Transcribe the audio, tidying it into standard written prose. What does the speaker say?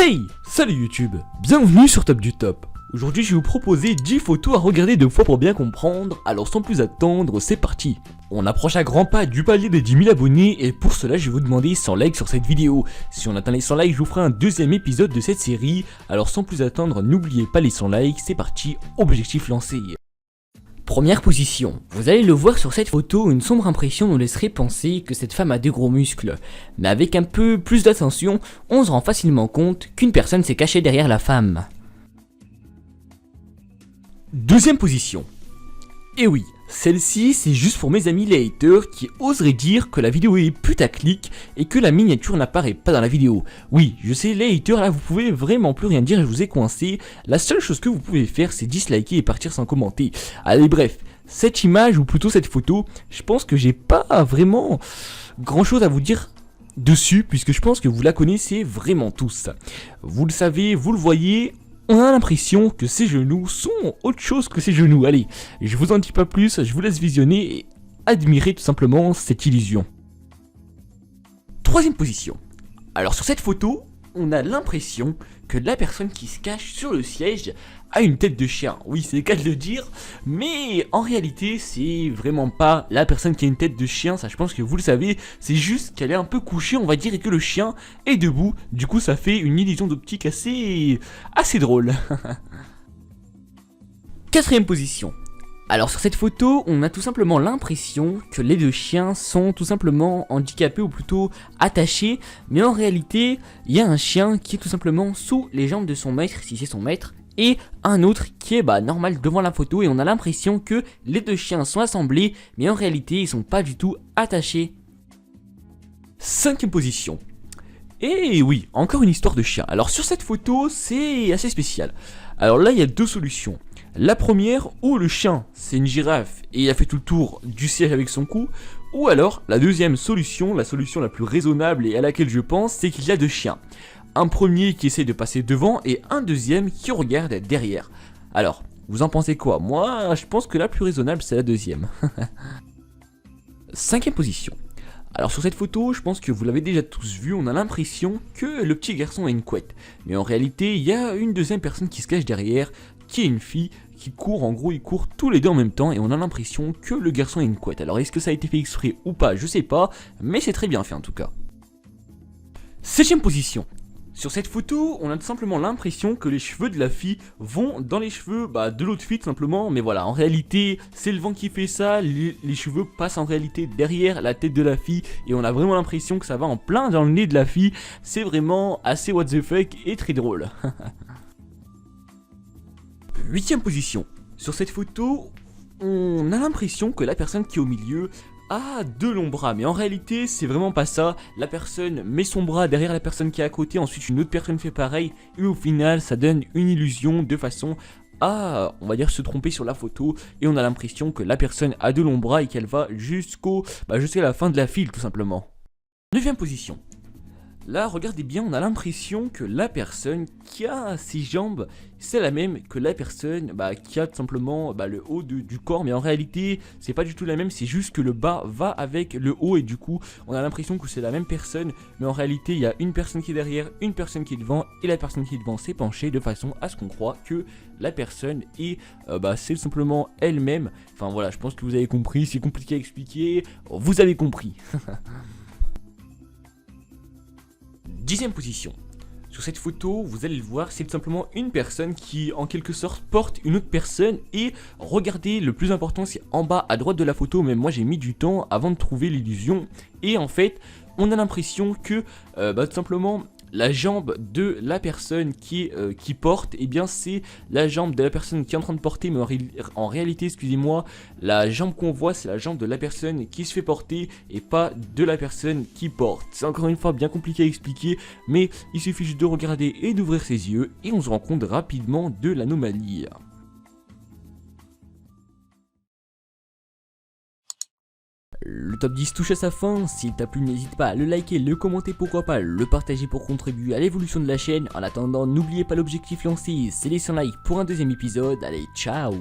Hey! Salut YouTube! Bienvenue sur Top du Top. Aujourd'hui je vais vous proposer 10 photos à regarder 2 fois pour bien comprendre, alors sans plus attendre, c'est parti! On approche à grands pas du palier des 10 000 abonnés et pour cela je vais vous demander 100 likes sur cette vidéo. Si on atteint les 100 likes je vous ferai un deuxième épisode de cette série, alors sans plus attendre n'oubliez pas les 100 likes, c'est parti, objectif lancé. Première position, vous allez le voir sur cette photo, une sombre impression nous laisserait penser que cette femme a de gros muscles. Mais avec un peu plus d'attention, on se rend facilement compte qu'une personne s'est cachée derrière la femme. Deuxième position. Et oui, celle-ci c'est juste pour mes amis les haters qui oseraient dire que la vidéo est putaclic et que la miniature n'apparaît pas dans la vidéo. Oui, je sais les haters là vous pouvez vraiment plus rien dire, je vous ai coincé. La seule chose que vous pouvez faire c'est disliker et partir sans commenter. Allez bref, cette image ou plutôt cette photo, je pense que j'ai pas vraiment grand chose à vous dire dessus puisque je pense que vous la connaissez vraiment tous. Vous le savez, vous le voyez. On a l'impression que ses genoux sont autre chose que ses genoux. Allez, je vous en dis pas plus, je vous laisse visionner et admirer tout simplement cette illusion. Troisième position. Alors sur cette photo, on a l'impression que la personne qui se cache sur le siège a une tête de chien. Oui, c'est le cas de le dire, mais en réalité, c'est vraiment pas la personne qui a une tête de chien, ça je pense que vous le savez, c'est juste qu'elle est un peu couchée, on va dire, et que le chien est debout. Du coup, ça fait une illusion d'optique assez drôle. Quatrième position. Alors sur cette photo, on a tout simplement l'impression que les deux chiens sont tout simplement handicapés ou plutôt attachés, mais en réalité, il y a un chien qui est tout simplement sous les jambes de son maître, si c'est son maître, et un autre qui est normal devant la photo, et on a l'impression que les deux chiens sont assemblés, mais en réalité, ils sont pas du tout attachés. Cinquième position. Et oui, encore une histoire de chien. Alors sur cette photo, c'est assez spécial. Alors là, il y a deux solutions. La première, où le chien, c'est une girafe et il a fait tout le tour du siège avec son cou. Ou alors, la deuxième solution, la solution la plus raisonnable et à laquelle je pense, c'est qu'il y a deux chiens. Un premier qui essaie de passer devant et un deuxième qui regarde derrière. Alors, vous en pensez quoi? Moi, je pense que la plus raisonnable, c'est la deuxième. Cinquième position. Alors sur cette photo, je pense que vous l'avez déjà tous vu, on a l'impression que le petit garçon a une couette. Mais en réalité, il y a une deuxième personne qui se cache derrière, qui est une fille, qui court, en gros ils courent tous les deux en même temps et on a l'impression que le garçon a une couette. Alors est-ce que ça a été fait exprès ou pas, je sais pas, mais c'est très bien fait en tout cas. Septième position. Sur cette photo, on a tout simplement l'impression que les cheveux de la fille vont dans les cheveux de l'autre fille tout simplement. Mais voilà, en réalité, c'est le vent qui fait ça, les cheveux passent en réalité derrière la tête de la fille. Et on a vraiment l'impression que ça va en plein dans le nez de la fille. C'est vraiment assez what the fuck et très drôle. Huitième position. Sur cette photo, on a l'impression que la personne qui est au milieu a deux longs bras, mais en réalité c'est vraiment pas ça. La personne met son bras derrière la personne qui est à côté, ensuite une autre personne fait pareil, et au final ça donne une illusion de façon à, on va dire, se tromper sur la photo, et on a l'impression que la personne a deux longs bras et qu'elle va jusqu'à la fin de la file tout simplement. Neuvième position. Là, regardez bien, on a l'impression que la personne qui a ses jambes, c'est la même que la personne qui a tout simplement le haut du corps. Mais en réalité, c'est pas du tout la même, c'est juste que le bas va avec le haut. Et du coup, on a l'impression que c'est la même personne. Mais en réalité, il y a une personne qui est derrière, une personne qui est devant. Et la personne qui est devant s'est penchée de façon à ce qu'on croit que la personne est c'est tout simplement elle-même. Enfin voilà, je pense que vous avez compris, c'est compliqué à expliquer. Vous avez compris. Dixième position. Sur cette photo, vous allez le voir, c'est tout simplement une personne qui en quelque sorte porte une autre personne. Et regardez, le plus important c'est en bas à droite de la photo, même moi j'ai mis du temps avant de trouver l'illusion. Et en fait, on a l'impression que tout simplement la jambe de la personne qui porte, et bien c'est la jambe de la personne qui est en train de porter, mais en réalité, excusez-moi, la jambe qu'on voit c'est la jambe de la personne qui se fait porter et pas de la personne qui porte. C'est encore une fois bien compliqué à expliquer, mais il suffit juste de regarder et d'ouvrir ses yeux et on se rend compte rapidement de l'anomalie. Le top 10 touche à sa fin, s'il t'a plu n'hésite pas à le liker, le commenter, pourquoi pas le partager pour contribuer à l'évolution de la chaîne. En attendant, n'oubliez pas l'objectif lancé, c'est les 100 likes pour un deuxième épisode. Allez, ciao!